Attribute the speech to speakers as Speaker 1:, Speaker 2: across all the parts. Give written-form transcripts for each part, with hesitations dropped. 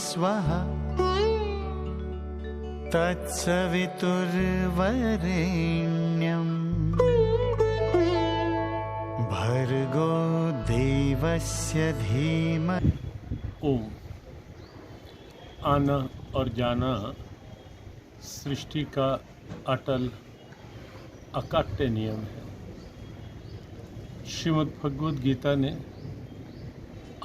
Speaker 1: भूर्भुवस्वः तत्सवितुर्वरेण्यम् भर्गो देवस्य धीमहि।
Speaker 2: ओम। आना और जाना सृष्टि का अटल अकाट्य नियम है। श्रीमद् भगवद गीता ने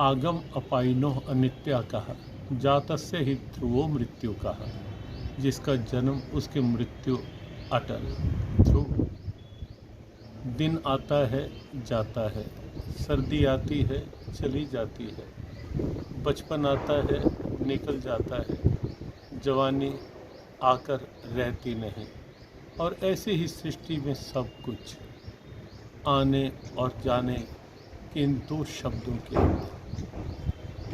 Speaker 2: आगम अपाइनो अनित्या कहा, जातस्य ही ध्रुवो मृत्यु कहा, जिसका जन्म उसकी मृत्यु अटल ध्रुव। दिन आता है जाता है, सर्दी आती है चली जाती है, बचपन आता है निकल जाता है, जवानी आकर रहती नहीं। और ऐसे ही सृष्टि में सब कुछ आने और जाने के इन दो शब्दों के अंदर।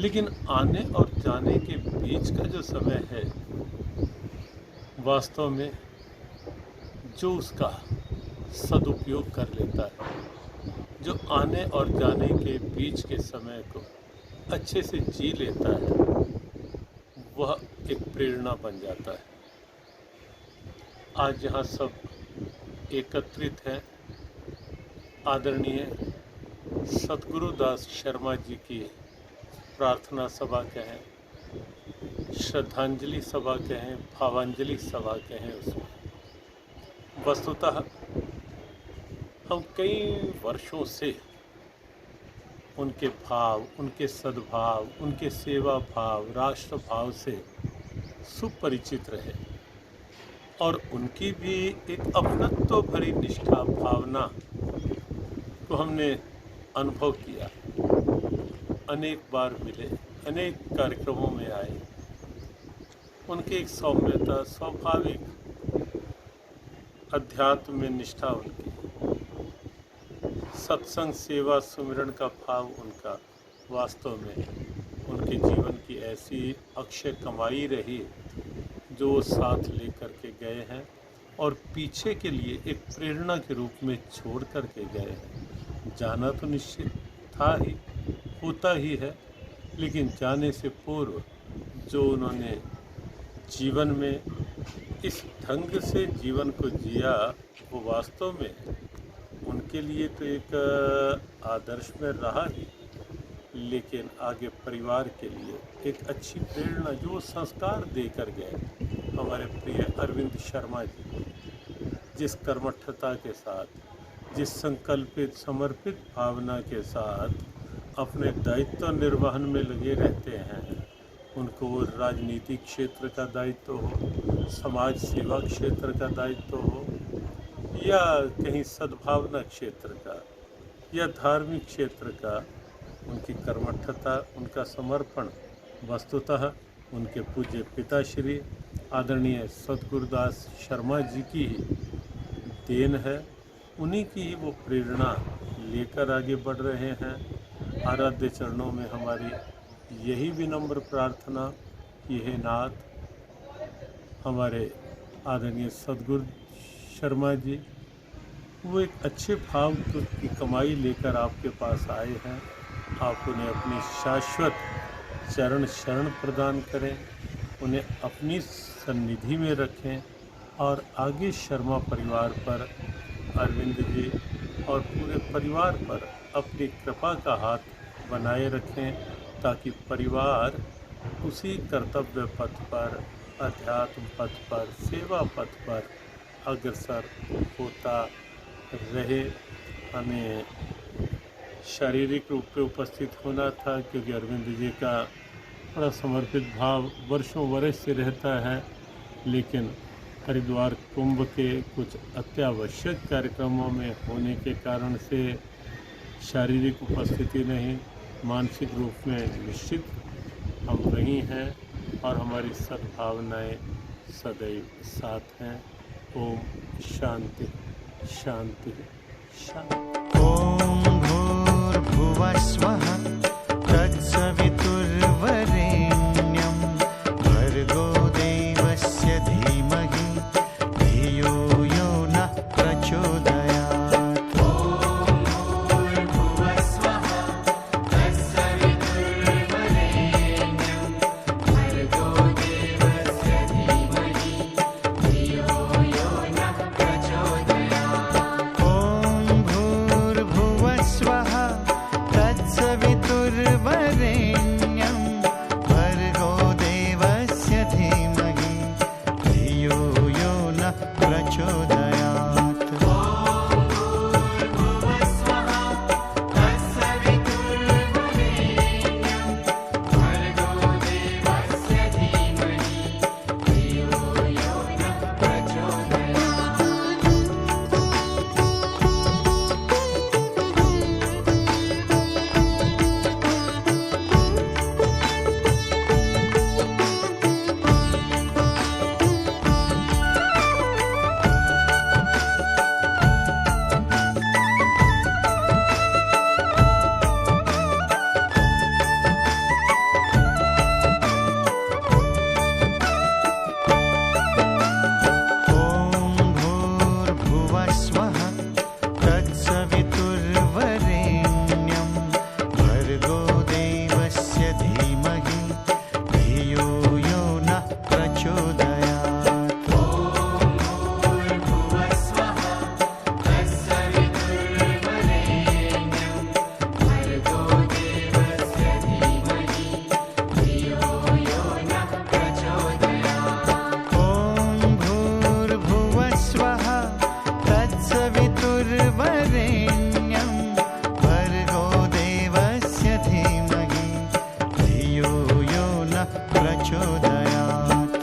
Speaker 2: लेकिन आने और जाने के बीच का जो समय है, वास्तव में जो उसका सदुपयोग कर लेता है, जो आने और जाने के बीच के समय को अच्छे से जी लेता है, वह एक प्रेरणा बन जाता है। आज यहाँ सब एकत्रित हैं, आदरणीय सतगुरुदास शर्मा जी की प्रार्थना सभा कहें, श्रद्धांजलि सभा कहें, भावांजलि सभा कहें, उसमें वस्तुतः हम कई वर्षों से उनके भाव, उनके सद्भाव, उनके सेवा भाव, राष्ट्र भाव से सुपरिचित रहे और उनकी भी एक अपनत्व भरी निष्ठा भावना को हमने अनुभव किया। अनेक बार मिले, अनेक कार्यक्रमों में आए। उनकी एक सौम्यता, स्वाभाविक अध्यात्म में निष्ठा उनकी, सत्संग सेवा सुमिरन का भाव उनका, वास्तव में उनके जीवन की ऐसी अक्षय कमाई रही जो साथ लेकर के गए हैं और पीछे के लिए एक प्रेरणा के रूप में छोड़ कर के गए हैं। जाना तो निश्चित था ही, होता ही है, लेकिन जाने से पूर्व जो उन्होंने जीवन में इस ढंग से जीवन को जिया, वो वास्तव में उनके लिए तो एक आदर्श में रहा ही, लेकिन आगे परिवार के लिए एक अच्छी प्रेरणा जो संस्कार देकर गए हमारे प्रिय अरविंद शर्मा जी, जिस कर्मठता के साथ, जिस संकल्पित समर्पित भावना के साथ अपने दायित्व निर्वहन में लगे रहते हैं, उनको वो राजनीतिक क्षेत्र का दायित्व हो, समाज सेवा क्षेत्र का दायित्व हो, या कहीं सद्भावना क्षेत्र का या धार्मिक क्षेत्र का, उनकी कर्मठता, उनका समर्पण वस्तुतः उनके पूज्य पिताश्री आदरणीय सतगुरुदास शर्मा जी की ही देन है। उन्हीं की ही वो प्रेरणा लेकर आगे बढ़ रहे हैं। आराध्य चरणों में हमारी यही विनम्र प्रार्थना कि हे नाथ, हमारे आदरणीय सतगुरु शर्मा जी वो एक अच्छे भाव की कमाई लेकर आपके पास आए हैं। आप उन्हें अपनी शाश्वत चरण शरण प्रदान करें, उन्हें अपनी सन्निधि में रखें और आगे शर्मा परिवार पर, अरविंद जी और पूरे परिवार पर अपनी कृपा का हाथ बनाए रखें, ताकि परिवार उसी कर्तव्य पथ पर, अध्यात्म पथ पर, सेवा पथ पर अग्रसर होता रहे। हमें शारीरिक रूप पे उपस्थित होना था क्योंकि अरविंद जी का बड़ा समर्पित भाव वर्षों वर्ष से रहता है, लेकिन हरिद्वार कुंभ के कुछ अत्यावश्यक कार्यक्रमों में होने के कारण से शारीरिक उपस्थिति नहीं, मानसिक रूप में निश्चित हम वहीं हैं और हमारी सद्भावनाएं सदैव साथ हैं। ओम शांति शांति शांति।
Speaker 1: ओम भूर्भुवस्वः तत्सवितुर्वरेण्यं भर्गो देवस्य धीमहि धियो यो नः प्रचोदयात्। ओम भूर्भुवस्वः तत्सवितुर्वरेण्यं भर्गो वितुर्वरेण्यं भर्गो देवस्य धीमहि धियो यो नः प्रचोदयात्। वितुर्वरेण्यं भर्गो देवस्य धीमहि धियो यो नः प्रचोदयात्।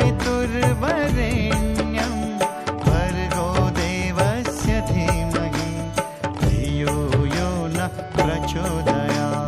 Speaker 1: वितुर्वरेण्यं भर्गो देवस्य धीमहि धियो यो नः प्रचोदयात्।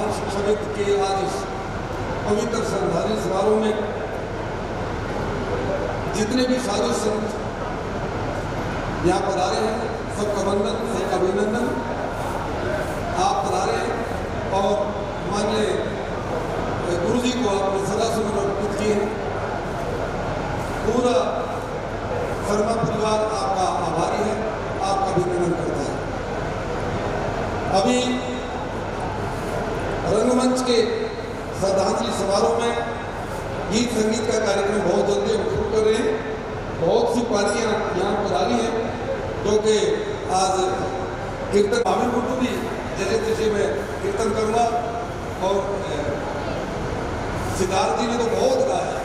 Speaker 3: महान शिक्षाविद के आज इस पवित्र श्रद्धांजलि समारोह में जितने भी साधु संत यहाँ पधारे हैं, सबका वंदन, सबका अभिनंदन। आप पधारे हैं और माननीय गुरु जी को आपने सदा सुमन अर्पित किए हैं। पूरा शर्मा परिवार आपका आभारी है, आपका अभिनंदन करता है। अभी रंगमंच के श्रद्धांजलि समारोह में गीत संगीत का कार्यक्रम बहुत जल्दी हम शुरू कर रहे हैं। बहुत सी पार्टियां यहाँ पधारी हैं, क्योंकि आज कीर्तन भाभी गुड्डू भी जैसे तैसे मैं कीर्तन करूँगा और सिद्धार्थ जी ने तो बहुत गाया है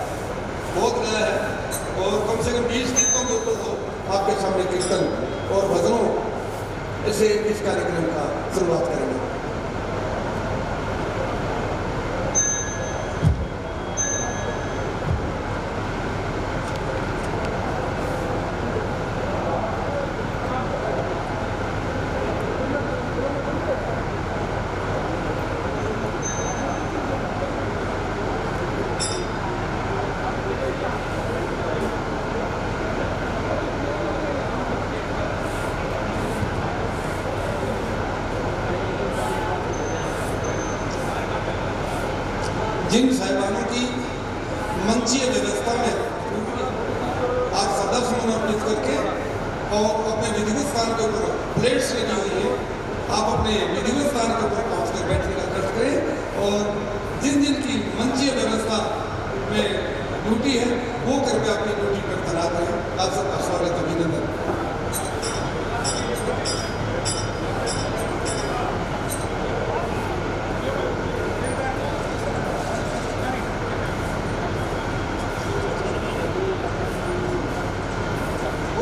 Speaker 3: और कम से कम 20 गीतों के ऊपर तो आपके सामने कीर्तन और भजनों से इस कार्यक्रम का शुरुआत करेंगे। जिन साहिबानों की मंचीय व्यवस्था में आप सदा सुमन अर्पित करके और अपने विधिवत स्थान के ऊपर प्लेट्स लगी हुई है, आप अपने विधिवत स्थान के ऊपर पहुंचकर बैठने का कष्ट करें और जिन जिन की मंचीय व्यवस्था में ड्यूटी है वो कृपया अपनी ड्यूटी पर तैनात करें। आप सबका स्वागत, अभिनंदन।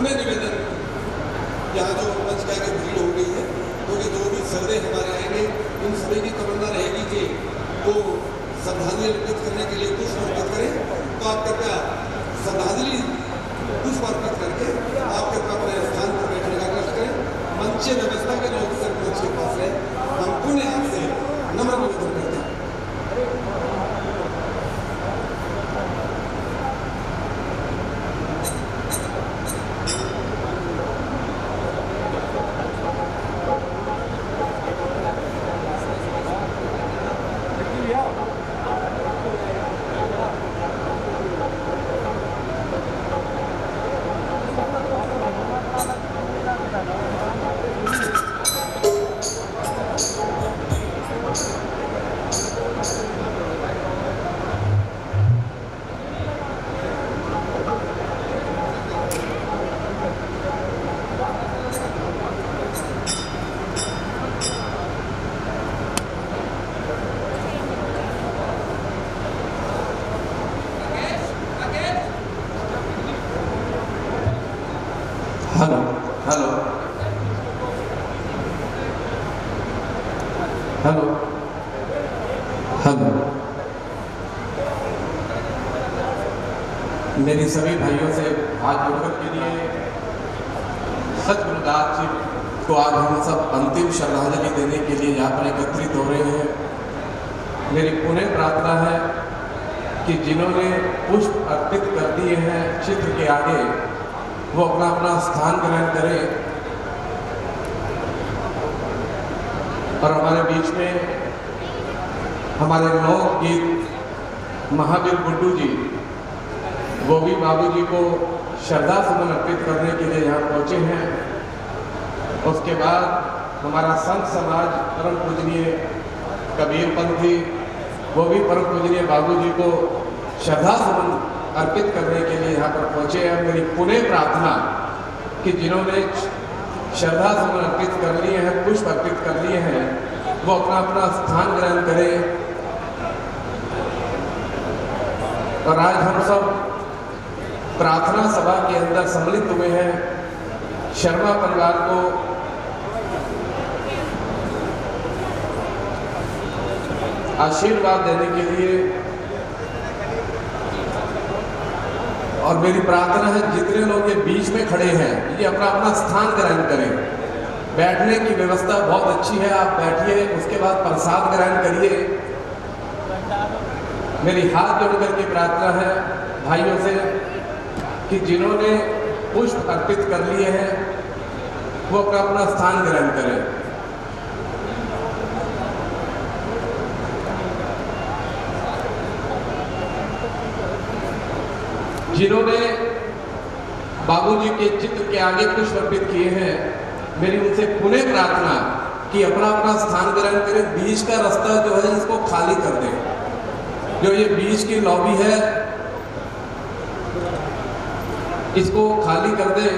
Speaker 3: उन्हें निवेदन, यहाँ जो मंच का के भीड़ हो गई है, क्योंकि जो भी सर्वे हमारे आएंगे उन सभी की तमन्ना रहेगी कि वो श्रद्धांजलि अर्पित करने के लिए पुष्प अर्पित करें। तो आप कृपया श्रद्धांजलि पुष्प अर्पित करके आप कृपया अपने स्थान पर बैठने का कष्ट करें। मंच व्यवस्था के लोग सिर्फ मंच के पास रहे, हम पुण्य आपसे नम्र निवेदन करते हैं।
Speaker 4: हेलो हेलो हेलो हेलो, मेरी सभी भाइयों से हाथ जोड़कर के लिए सच गुरुदास जी को आज हम सब अंतिम श्रद्धांजलि देने के लिए यहाँ पर एकत्रित हो रहे हैं। मेरी पुनः प्रार्थना है कि जिन्होंने पुष्प अर्पित कर दिए हैं चित्र के आगे, वो अपना अपना स्थान ग्रहण करें और हमारे बीच में हमारे लोक गीत महावीर गुड्डू जी, वो भी बाबू जी को श्रद्धा सुमन अर्पित करने के लिए यहाँ पहुँचे हैं। उसके बाद हमारा संत समाज परम पूजनीय कबीर पंथी, वो भी परम पूजनीय बाबू जी को श्रद्धा सुमन अर्पित करने के लिए यहाँ पर पहुँचे हैं। मेरी पुनः प्रार्थना कि जिन्होंने श्रद्धा सुमन अर्पित कर लिए हैं, पुष्प अर्पित कर लिए हैं, वो अपना अपना स्थान ग्रहण करें। और आज हम सब प्रार्थना सभा के अंदर सम्मिलित हुए हैं शर्मा परिवार को आशीर्वाद देने के लिए। और मेरी प्रार्थना है जितने लोग ये बीच में खड़े हैं, ये अपना अपना स्थान ग्रहण करें बैठने की व्यवस्था बहुत अच्छी है, आप बैठिए, उसके बाद प्रसाद ग्रहण करिए। मेरी हाथ जोड़ करके प्रार्थना है भाइयों से कि जिन्होंने पुष्प अर्पित कर लिए हैं वो अपना अपना स्थान ग्रहण करें। जिन्होंने बाबूजी के चित्र के आगे पुष्प अर्पित किए हैं, मेरी उनसे पुनः प्रार्थना कि अपना अपना स्थान ग्रहण करें। बीच का रास्ता जो है इसको खाली कर दें। जो ये बीच की लॉबी है इसको खाली कर दें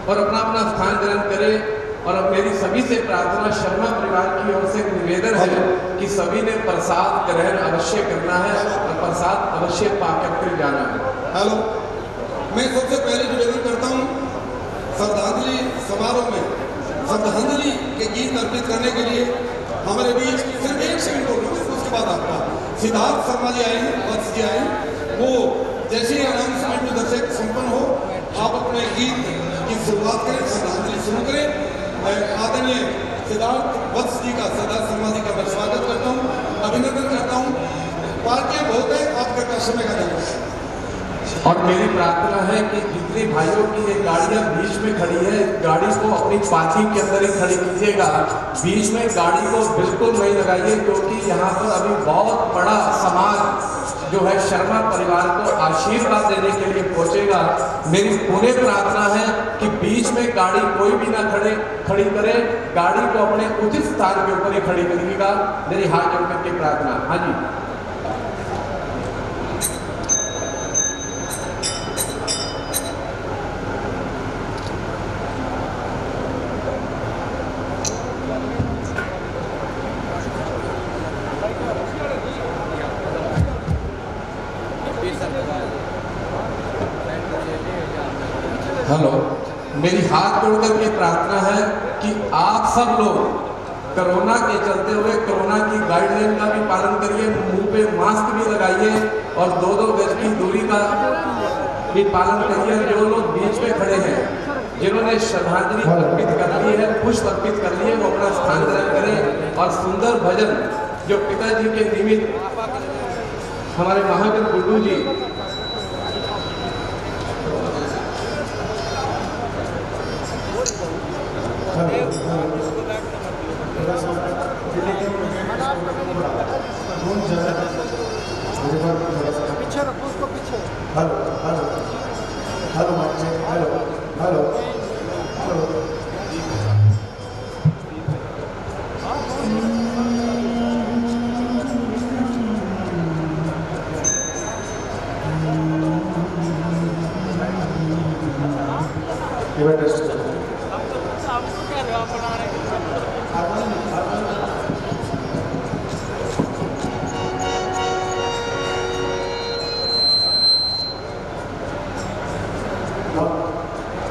Speaker 4: और अपना अपना स्थान ग्रहण करें। और अब मेरी सभी से प्रार्थना, शर्मा परिवार की ओर से निवेदन है कि सभी ने प्रसाद ग्रहण अवश्य करना है और प्रसाद अवश्य पाकर फिर जाना है।
Speaker 3: हेलो, मैं सबसे पहले निवेदन करता हूँ श्रद्धांजलि समारोह में श्रद्धांजलि के गीत अर्पित करने के लिए हमारे बीच सिर्फ 1 सेकंड होगा, उसके बाद आपका सिद्धार्थ शर्मा जी आए हैं, वत्स जी आए हैं। वो जैसे ही अनाउंसमेंट में दर्शक संपन्न हो, आप अपने गीत की शुरुआत करें, श्रद्धांजलि शुरू करें। मैं आदरणीय सिद्धार्थ वत्स जी का, सिद्धार्थ शर्मा जी का मैं स्वागत करता हूँ, अभिनंदन करता हूँ। पार्टियां बहुत है, आपका समय का धन्यवाद।
Speaker 4: और मेरी प्रार्थना है कि जितने भाइयों की ये गाड़ियां बीच में खड़ी है, गाड़ी को अपनी पार्किंग के अंदर ही खड़ी कीजिएगा। बीच में गाड़ी को बिल्कुल नहीं लगाइए, क्योंकि यहाँ पर अभी बहुत बड़ा समाज जो है शर्मा परिवार को आशीर्वाद देने के लिए पहुंचेगा। मेरी पुनः प्रार्थना है कि बीच में गाड़ी कोई भी ना खड़ी करे, गाड़ी को अपने उचित स्थान के ऊपर ही खड़ी करिएगा। मेरी हाथ जोड़ करके प्रार्थना। हाँ जी, हेलो, मेरी हाथ जोड़ करके प्रार्थना है कि आप सब लोग कोरोना के चलते हुए कोरोना की गाइडलाइन का भी पालन करिए, मुंह पे मास्क भी लगाइए और 2-2 गज की दूरी का भी पालन करिए। जो लोग बीच में खड़े हैं, जिन्होंने श्रद्धांजलि अर्पित कर ली है, पुष्प अर्पित कर लिए, वो अपना स्थान ग्रहण करें और सुंदर भजन जो पिताजी के निमित्त हमारे महावीर गुड्डू जी
Speaker 5: पीछे रखो, उसको पीछे।
Speaker 6: Hello hello hello hello hello hello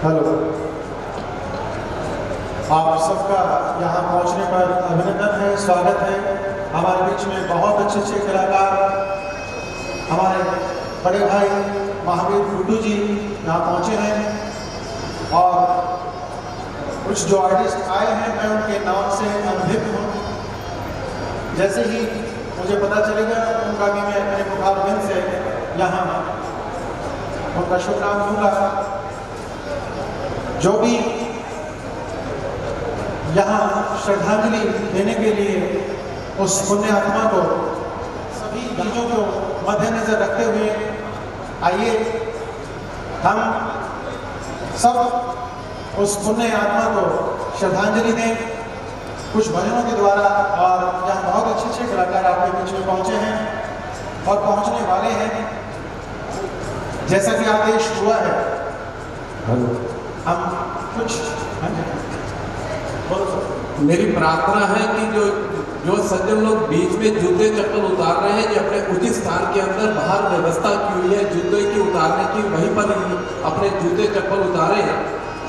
Speaker 6: hello, आप सबका यहाँ पहुँचने पर अभिनंदन है, स्वागत है। हमारे बीच में बहुत अच्छे कलाकार हमारे बड़े भाई महावीर गुड्डू जी यहाँ पहुँचे हैं और कुछ जो आर्टिस्ट आए हैं मैं उनके नाम से अनभिज्ञ हूँ। जैसे ही मुझे पता चलेगा उनका भी मैं अपने मुखारबिंद से यहाँ उनका शुभ नाम दूंगा। जो भी यहाँ श्रद्धांजलि देने के लिए उस पुण्य आत्मा को सभी चीज़ों को मद्देनजर रखते हुए आइए हम सब उस पुण्य आत्मा को श्रद्धांजलि दें कुछ भजनों के द्वारा। और यहाँ बहुत अच्छे कलाकार आपके बीच में पहुँचे हैं और पहुँचने वाले हैं, जैसा कि आदेश हुआ है। हम कुछ
Speaker 4: मेरी प्रार्थना है कि जो सज्जन लोग बीच में जूते चप्पल उतार रहे हैं, जो अपने उचित स्थान के अंदर बाहर व्यवस्था की हुई है जूते की उतारने की, वहीं पर ही अपने जूते चप्पल उतारे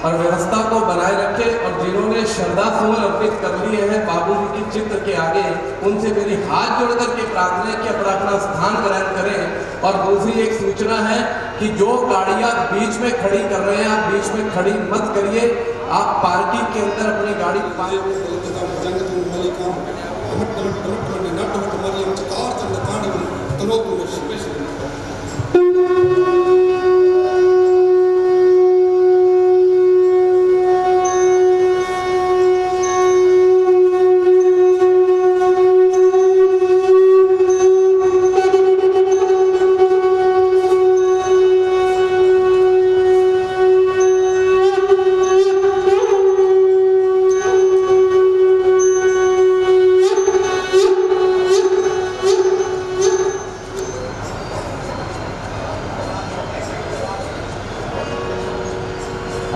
Speaker 4: और व्यवस्था को बनाए रखें। और जिन्होंने श्रद्धा सुमन अर्पित कर लिए हैं बाबूजी की चित्र के आगे, उनसे मेरी हाथ जोड़ करके प्रार्थना है कि अपना अपना स्थान ग्रहण करें और दूसरी एक सूचना है कि जो गाड़ियां बीच में खड़ी कर रहे हैं, आप बीच में खड़ी मत करिए, आप पार्किंग के अंदर अपनी गाड़ी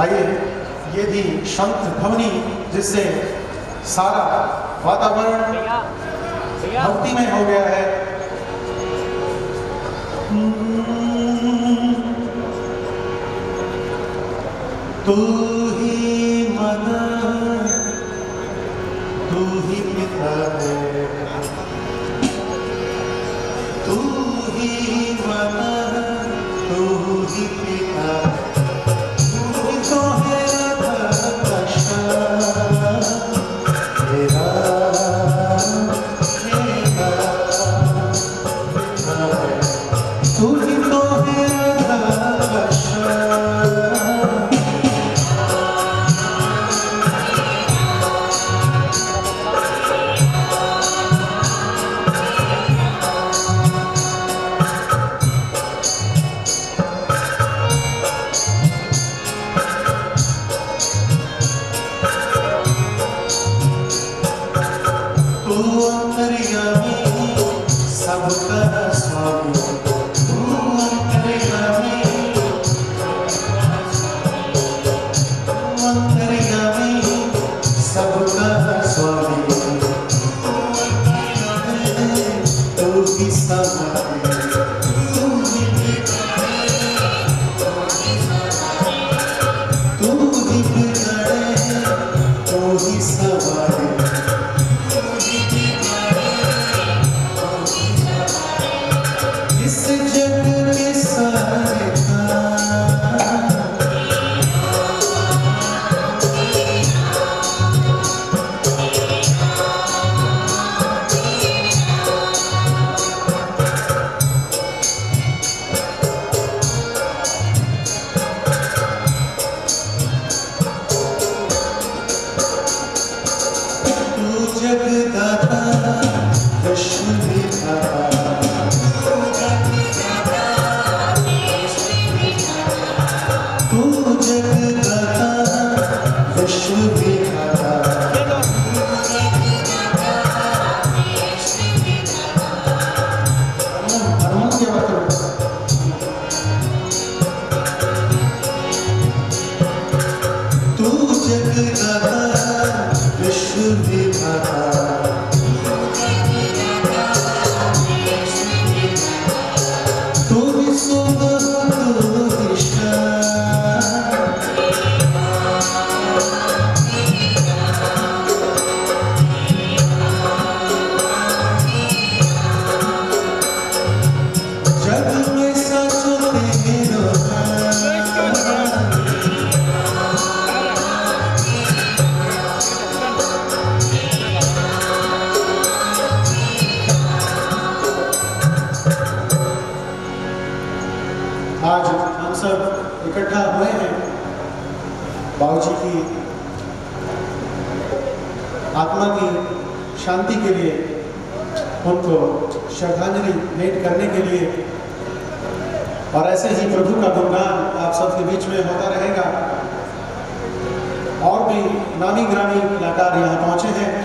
Speaker 6: आइए, ये भी शंख ध्वनि जिससे सारा वातावरण भक्तिमय हो गया है। तू ही मदद, तू ही पिता है, तू ही मदद, तू ही पिता है। आज हम सब इकट्ठा हुए हैं बाबूजी की आत्मा की शांति के लिए, उनको श्रद्धांजलि भेंट करने के लिए। और ऐसे ही प्रभु का गुणगान आप सबके बीच में होता रहेगा। और भी नामी ग्रामी कलाकार यहाँ पहुँचे हैं।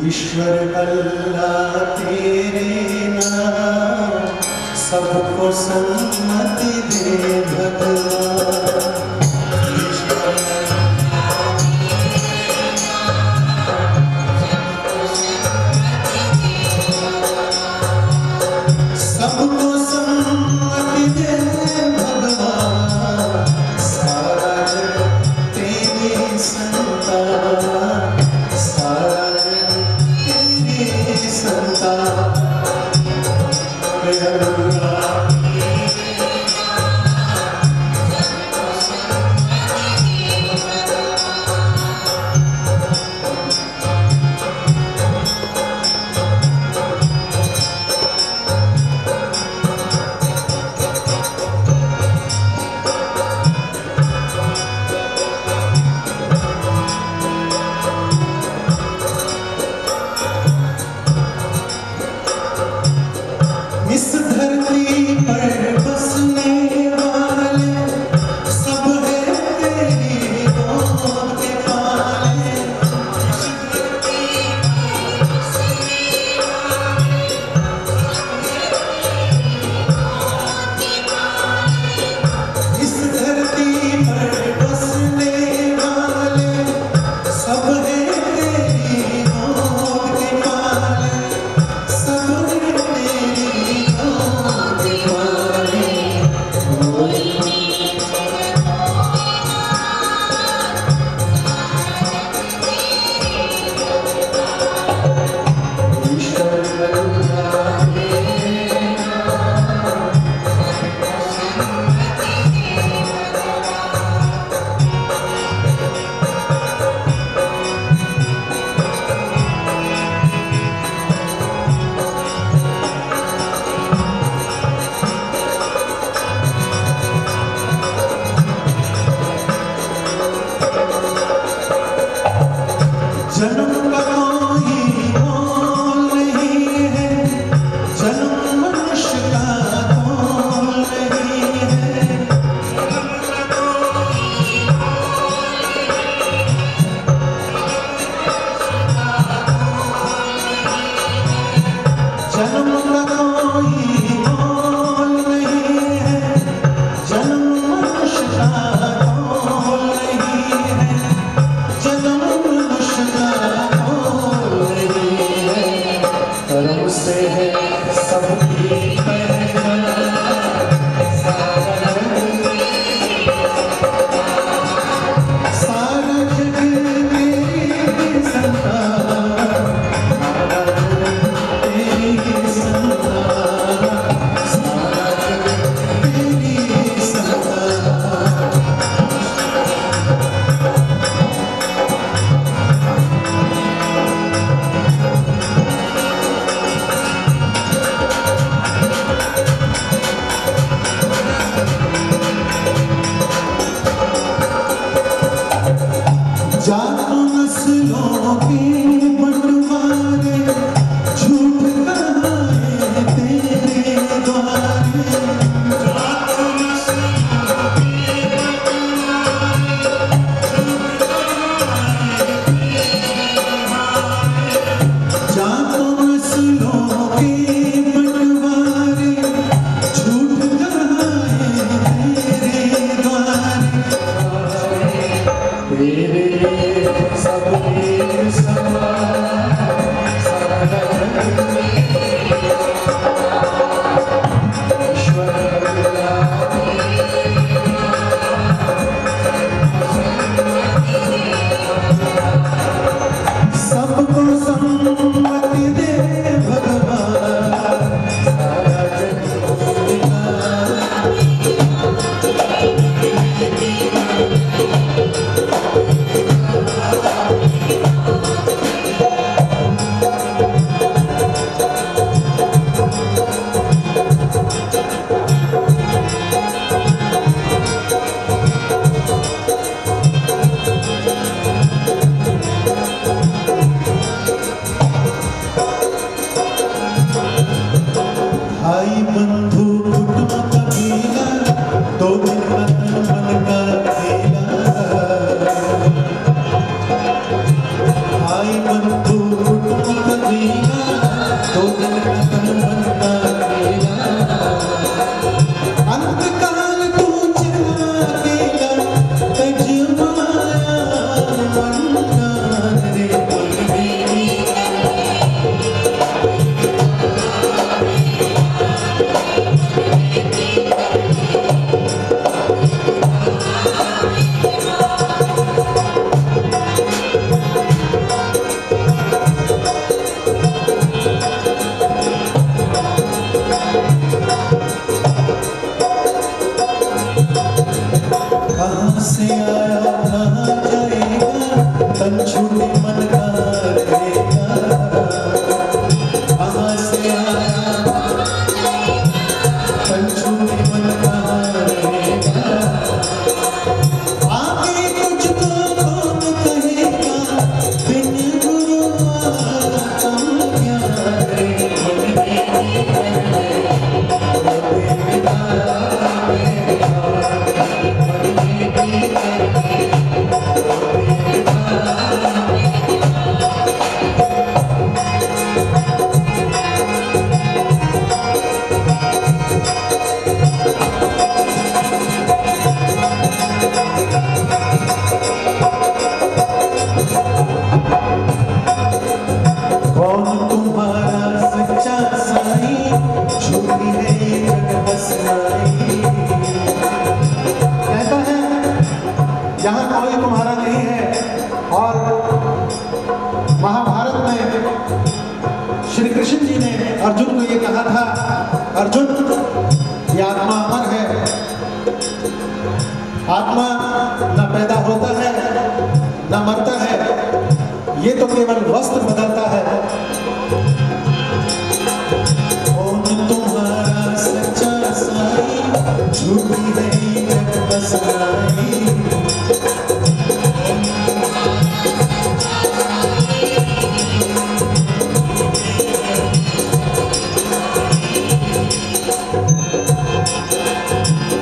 Speaker 6: ईश्वर अल्लाह तेरे नाम, सबको सम्मति दे भगवान। सबको सम्मति दे भगवान, सारा जग तेरे
Speaker 7: इस धरती पर बसने वाले सब है तेरी गोद के पाले। इस धरती पर बसने वाले सब है तेरी गोद के पाले, सब है तेरी गोद के पाले। जन्म का कोई मोल नहीं है, जन्म मनुष्य का तोल नहीं है। जन्म का कोई मोल नहीं है, जन्म मनुष्य का तोल नहीं है, जन्म मनुष्य का तोल नहीं है। कर्म से है सबकी पहचान, सारा जग तेरी संतान, सारा जग तेरी संतान, सारा जग तेरी संतान। जातों नस्लों के बंटवारे, झूठ कहाए तेरे द्वारे। जातों नस्लों के जातों नस्लों के बंटवारे, झूठ कहाए तेरे द्वारे। तेरे लिए सब एक समान, सारा जग ईश्वर सबको सम्मति दे भगवान, सारा जग तेरा।
Speaker 6: और महाभारत में श्री कृष्ण जी ने अर्जुन को ये कहा था, अर्जुन ये आत्मा अमर है, आत्मा न पैदा होता है न मरता है, ये तो केवल वस्त्र बदलता है।
Speaker 7: कौन तुम्हारा सच्चा साई, झूठी नहीं जग बसराई।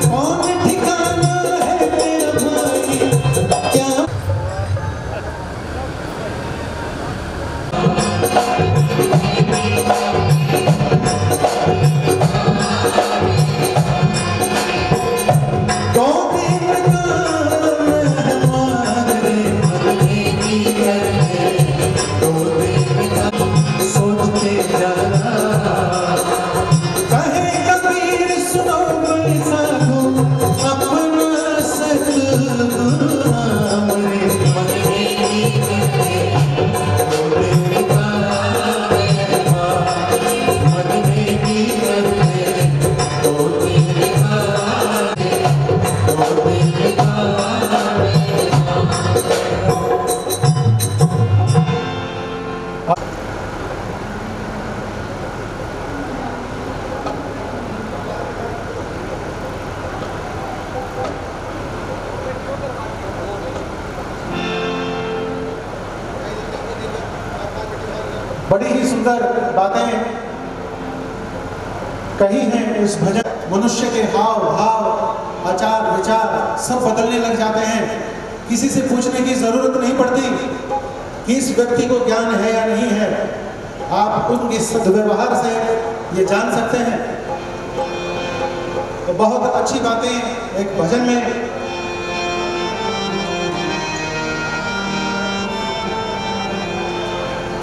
Speaker 7: कौन ठिकाना है तेरा भाई, क्या सोचते जाना कहे कबीर सुनो बड़े साधु, अपना सतनाम रे मन में तो देवता मन में भी करते तो देवता
Speaker 6: बड़ी ही सुंदर बातें कही हैं इस भजन। मनुष्य के हाव भाव आचार विचार सब बदलने लग जाते हैं। किसी से पूछने की जरूरत नहीं पड़ती कि इस व्यक्ति को ज्ञान है या नहीं है, आप उनके सद्व्यवहार से ये जान सकते हैं। तो बहुत अच्छी बातें एक भजन में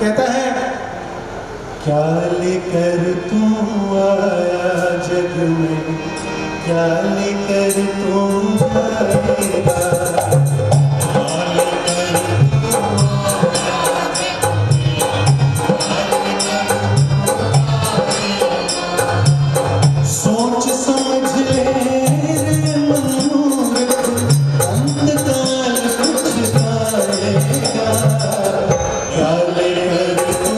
Speaker 6: कहता है,
Speaker 7: क्या लेकर तू आया जग में, क्या लेकर तू आएगा। सोच समझ ले रे मनमूर्ख, अंतकाल कुछ आएगा। क्या लेकर तू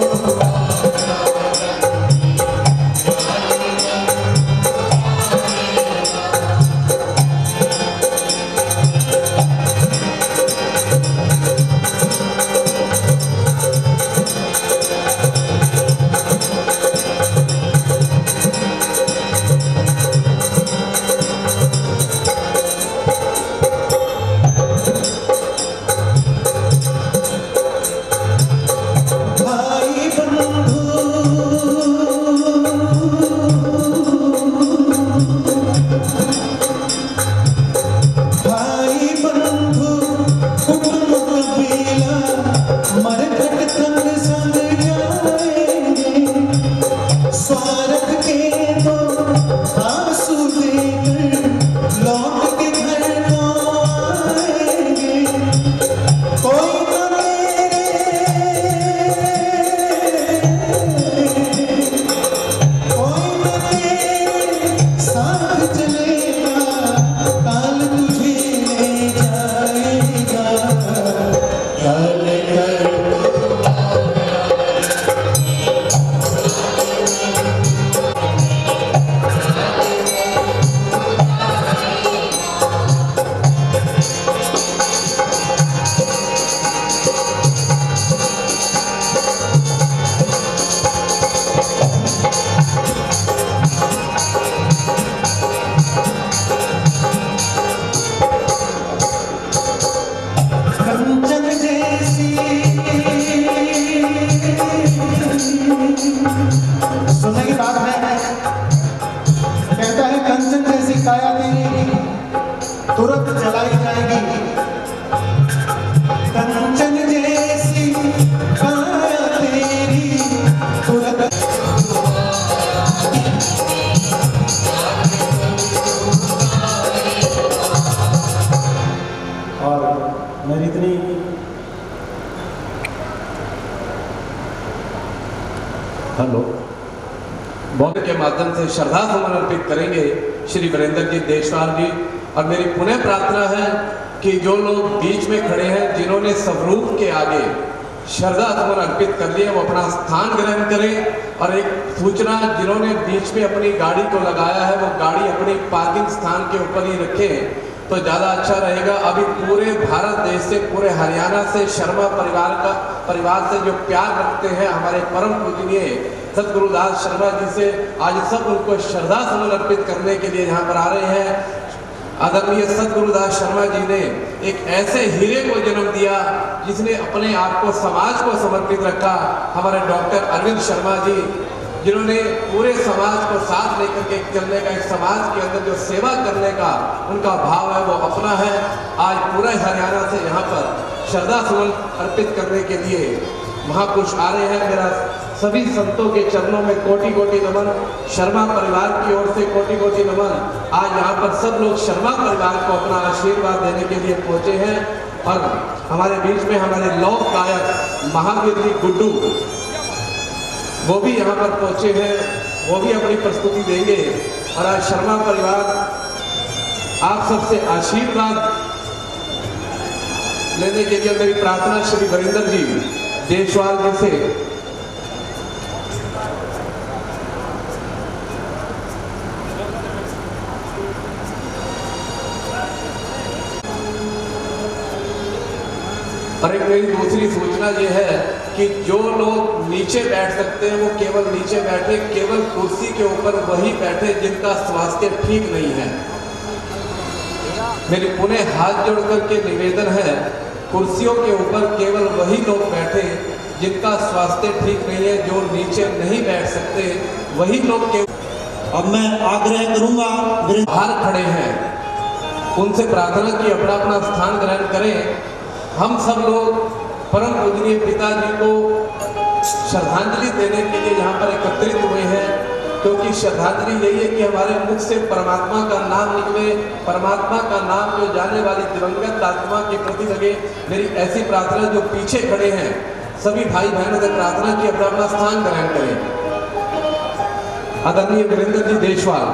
Speaker 7: भाई बंधु भाई बंधु कुटुंब कबीला मरकट तंग संग जाएंगे। स्वार्थ के दो आंसू देकर लौट के घर को आएंगे। कोई न साथ चलेगा, काल तुझे ले जाएगा। क्या लेकर
Speaker 4: हेलो बहुत के माध्यम से श्रद्धा सुमन अर्पित करेंगे श्री वीरेंद्र जी देशवाल जी। और मेरी पुनः प्रार्थना है कि जो लोग बीच में खड़े हैं, जिन्होंने स्वरूप के आगे श्रद्धा सुमन अर्पित कर लिए, वो अपना स्थान ग्रहण करें। और एक सूचना, जिन्होंने बीच में अपनी गाड़ी को लगाया है, वो गाड़ी अपनी पार्किंग स्थान के ऊपर ही रखें तो ज़्यादा अच्छा रहेगा। अभी पूरे भारत देश से, पूरे हरियाणा से शर्मा परिवार से जो प्यार रखते हैं हमारे परम पूजनीय सतगुरुदास शर्मा जी से, आज सब उनको श्रद्धा सुमन अर्पित करने के लिए यहाँ पर आ रहे हैं। आदरणीय सतगुरुदास शर्मा जी ने एक ऐसे हीरे को जन्म दिया जिसने अपने आप को समाज को समर्पित रखा। हमारे डॉक्टर अरविंद शर्मा जी, जिन्होंने पूरे समाज को साथ लेकर के चलने का, एक समाज के अंदर जो सेवा करने का उनका भाव है वो अपना है। आज पूरे हरियाणा से यहाँ पर श्रद्धा सुमन अर्पित करने के लिए महापुरुष आ रहे हैं। मेरा सभी संतों के चरणों में कोटि कोटि नमन, शर्मा परिवार की ओर से कोटि कोटि नमन। आज यहाँ पर सब लोग शर्मा परिवार को अपना आशीर्वाद देने के लिए पहुँचे हैं। और हमारे बीच में हमारे लोक गायक महावीर जी गुड्डू, वो भी यहाँ पर पहुँचे हैं, वो भी अपनी प्रस्तुति देंगे। और आज शर्मा परिवार आप सबसे आशीर्वाद लेने के लिए मेरी प्रार्थना श्री वीरेंद्र जी देशवाल जी से। और एक मेरी दूसरी सूचना ये है कि जो लोग नीचे बैठ सकते हैं वो केवल नीचे बैठे, केवल कुर्सी के ऊपर वही बैठे जिनका स्वास्थ्य ठीक नहीं है। मेरी पुनः हाथ जोड़ करके निवेदन है, कुर्सियों के ऊपर केवल वही लोग बैठे जिनका स्वास्थ्य ठीक नहीं है। जो नीचे नहीं बैठ सकते वही लोग के
Speaker 7: अब मैं आग्रह करूंगा
Speaker 4: बाहर खड़े हैं, उनसे प्रार्थना की अपना अपना स्थान ग्रहण करें। हम सब लोग परम पूजनीय पिताजी को श्रद्धांजलि देने के लिए यहाँ पर एकत्रित हुए हैं, क्योंकि श्रद्धांजलि यही है कि हमारे मुख से परमात्मा का नाम निकले, परमात्मा का नाम जो जाने वाली दिवंगत आत्मा के प्रति लगे। मेरी ऐसी प्रार्थना, जो पीछे खड़े हैं सभी भाई बहनों से प्रार्थना की अपना अपना स्थान ग्रहण करें। आदरणीय वीरेंद्र जी देशवाल।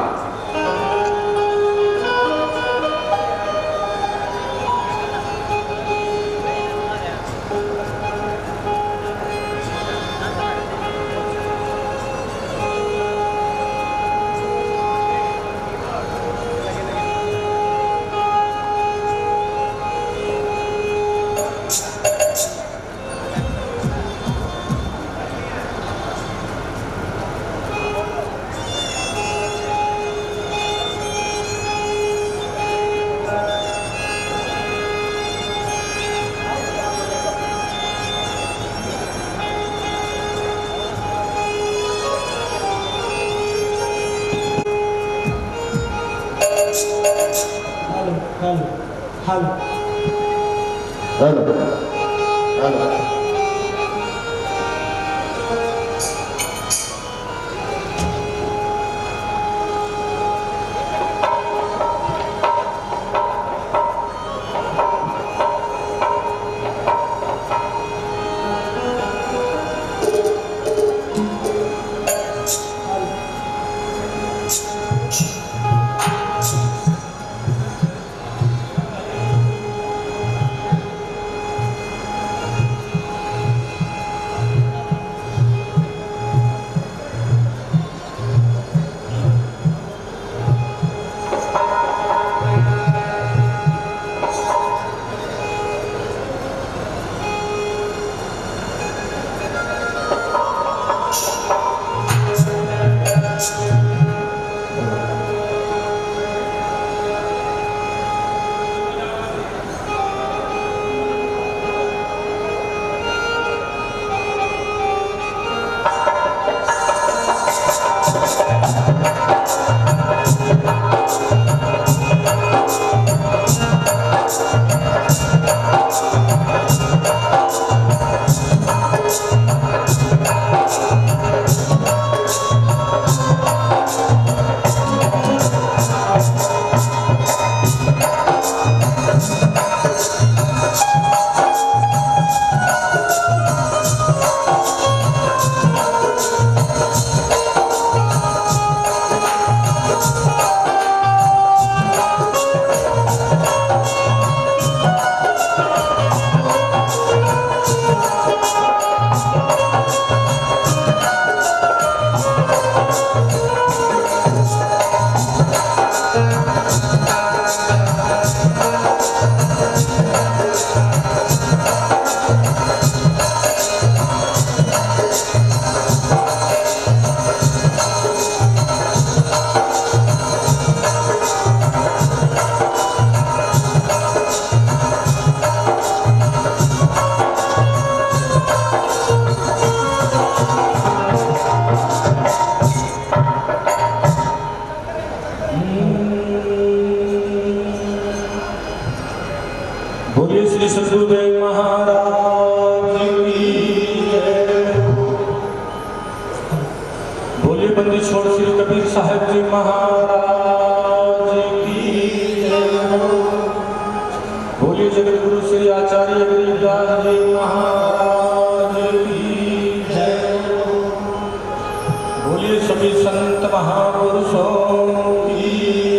Speaker 8: संत महापुरुषों की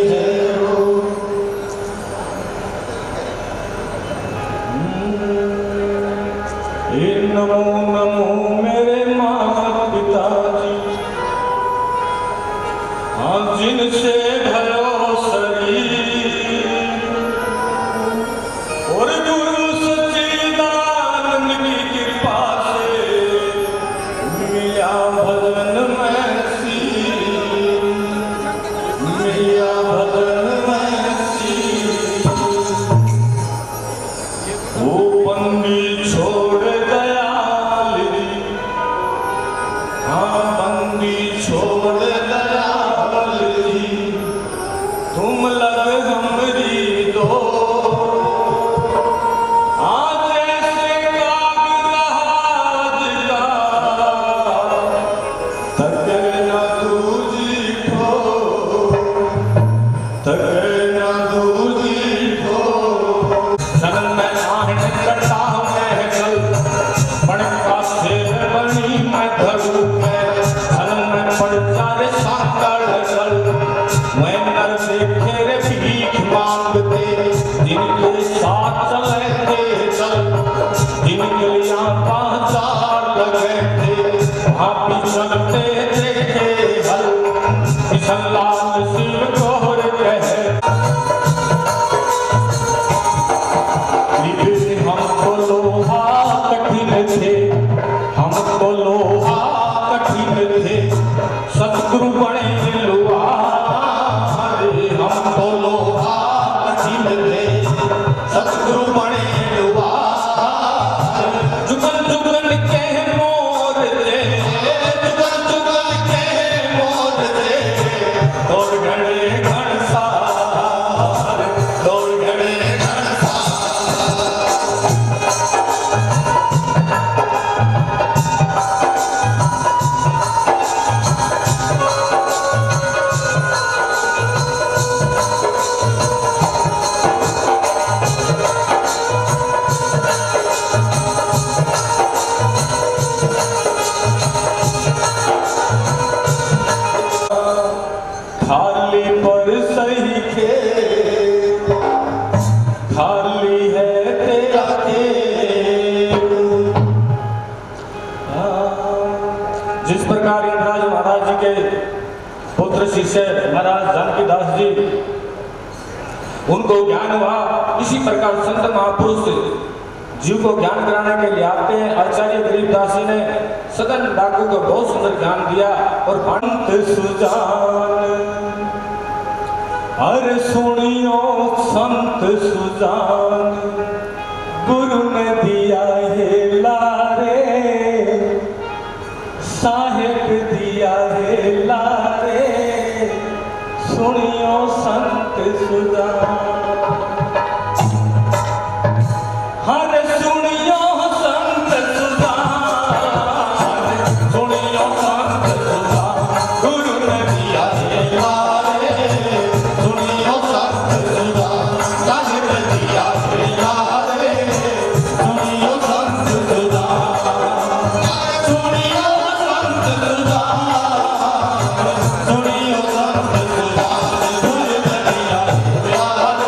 Speaker 8: जय हो। नमो नमो मेरे माता पिताजी, हाँ जिनसे भयो शरीर और गुरु सच्चिदानंद की कृपा से मिला भजन में सीर, मिला भजन में सीर। वो बंदी छोड़ दयाल दी, हाँ बंदी छोड़ दयाल दी, तुम लग हमरी दो। आज ऐसे कागराज का तक न दूजी ठो, तक न दूजी ठो। सदन में आहट करता मैं कल, बड़े का शेर बनी मैं धरू मैं। सदन में पड़ता रे सांकड़ कल, मैं नर देखे रे भीख मांगते, जिनके साथ चले थे चल, जिनके यहाँ पाँचार लगे थे, वहाँ भी चलते देखे हल। किशनलाल शिव गौर कहे हमको लोहा कठिन थे, हमको लोहा कठिन थे, सतगुरु बने लुहारे। हमको लोहा कठिन थे, सतगुरु बने लुहारे। जुगल जुगल के मोर थे, जुगल जुगल के मोर थे, दौड़ गए घनसार, दौड़ गए घनसार। खाली पर सही खेत, खाली है तेरा खेत। जिस प्रकार इंद्राज महाराज जी के पुत्र शिष्य महाराज जानकीदास जी, उनको ज्ञान हुआ, इसी प्रकार संत महापुरुष जीव को ज्ञान कराने के लिए आते हैं। आचार्य गरीबदास जी ने सदन डाकू को बहुत सुंदर ज्ञान दिया। और पंत सुजान, अरे सुनियो संत सुजान, गुरु ने दिया है लारे, साहेब दिया है लारे, सुनियो संत सुजान। हर सुनियो संत सुजान, सुनियो संत सुजान, गुरु ने दिया है लारे, सुनियो संत सुजान, साहिब दिया है लारे, सुनियो संत सुजान, सुनियो संत सुजान, सुनियो संत सुजान, गुरु ने दिया है लारे।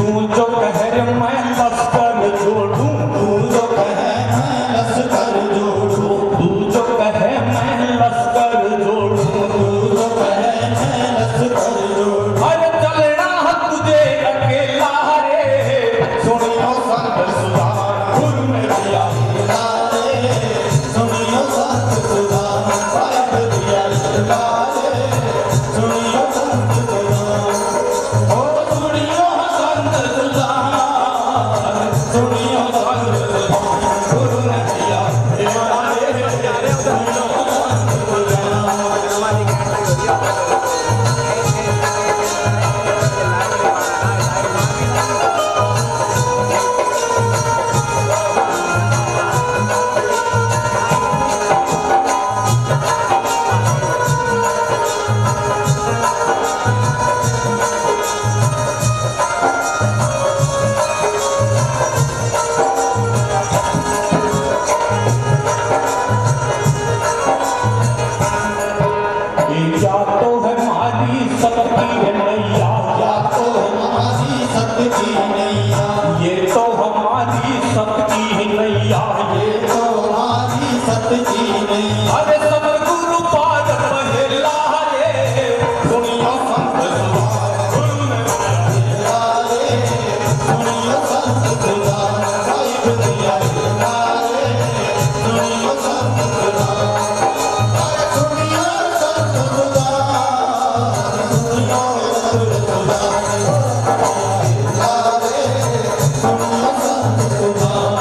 Speaker 8: तू जो कहे मैं लश्कर जोड़ूं, तू जो कहे मैं लश्कर जोड़ूं, तू जो कहे मैं लश्कर जोड़ूं, तू जो कहे मैं लश्कर जोड़ूं। अरे चलना तुझे अकेला रे, सुनियो संत सुधार गुरु में दिया रे, सुनियो संत सुधार साहिब दिया रे, सुनियो संत सुधार, ओ सुनियो संत सुधार, सुनियो संत सुधार गुरु ने दिया रे, सुनियो संत या तो है हमारी शक्ति है नैया, या तो है हमारी शक्ति नैया, ये तो हमारी शक्ति है नैया, ये तो हमारी शक्ति नैया। अरे सब गुरु पाद पहला रे, सुनियो संत सुधार गुरु ने दिया रे, सुनियो संत सुधार साहिब दिया रे, सुनियो संत सुधार, अरे सुनियो संत सुधार, सुनियो संत सुधार, सुनियो संत सुधार।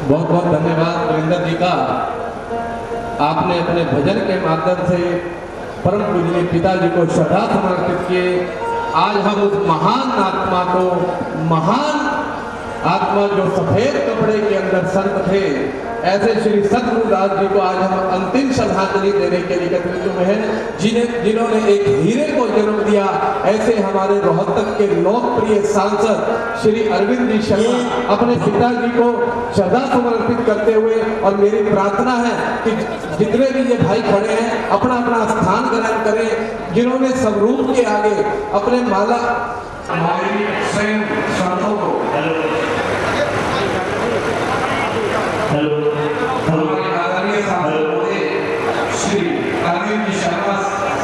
Speaker 4: बहुत बहुत धन्यवाद रविंदर जी का। आपने अपने भजन के माध्यम से परम पूजनीय पिताजी को श्रद्धा समर्पित किए। आज हम उस महान आत्मा को, महान आत्मा जो सफेद कपड़े के अंदर संत थे, ऐसे श्री सतगुरुदास जी को आज हम अंतिम श्रद्धांजलि देने के लिए एकत्रित हुए हैं, जिन्होंने एक हीरे को जन्म दिया। ऐसे हमारे रोहतक के लोकप्रिय सांसद श्री अरविंद जी शर्मा अपने पिताजी को श्रद्धा समर्पित करते हुए, और मेरी प्रार्थना है कि जितने भी ये भाई खड़े हैं अपना अपना स्थान ग्रहण करें, जिन्होंने स्वरूप के आगे अपने माला हमारी स्वयं संतों को हमारे आदरणीय सांसद श्री अरविंद जी शर्मा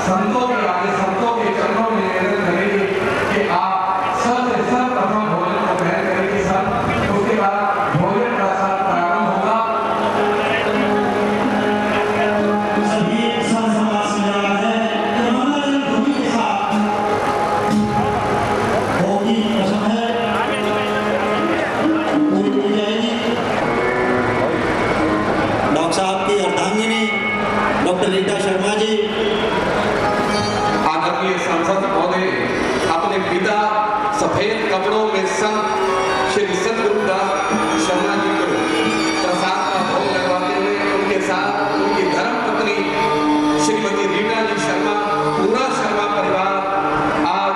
Speaker 4: संतों के आगे, संतों के चरणों में निवेदन करेंगे कि आप सबसे सर्वप्रथम भोजन को ग्रहण करेंगे सर, उसके बाद भोजन का साथ प्रारंभ होगा।
Speaker 9: डॉक्टर रीटा शर्मा जी,
Speaker 4: आदरणीय सांसद महोदय अपने पिता सफेद कपड़ों में संत श्री सतगुरुदास शर्मा जी को प्रसाद का भोग लगवाते हुए उनके साथ उनकी धर्मपत्नी श्रीमती रीटा जी शर्मा, पूरा शर्मा परिवार आज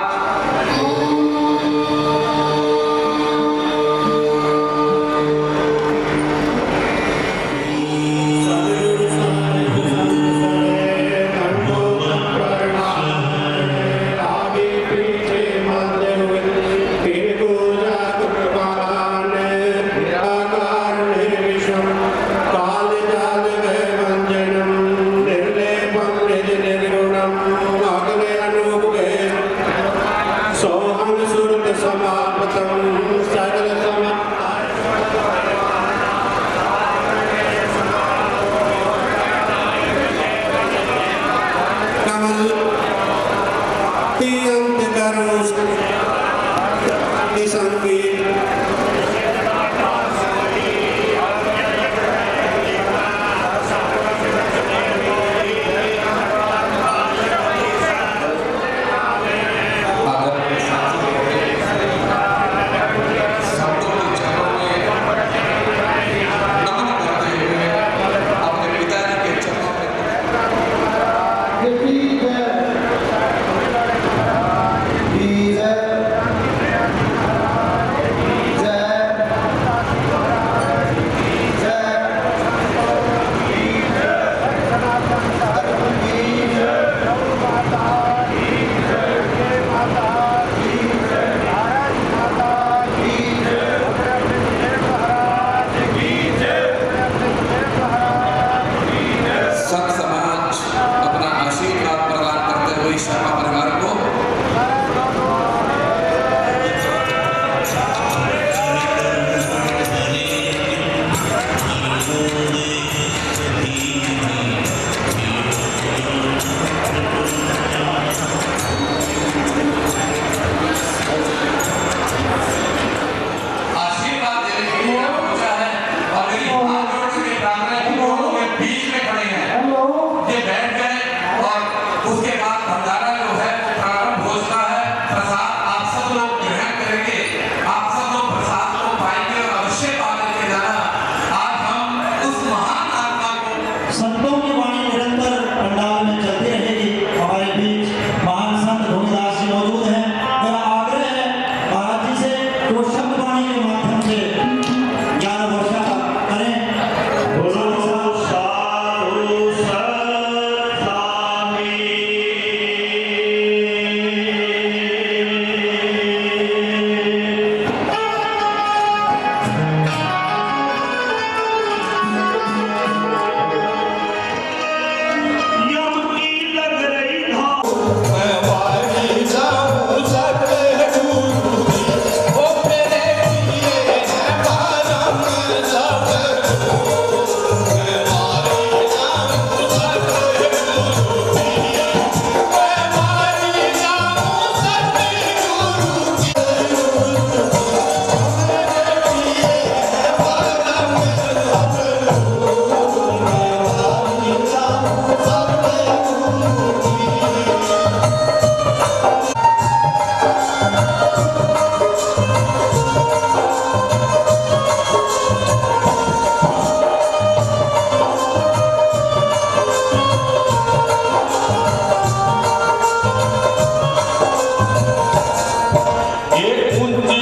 Speaker 8: ऊंचे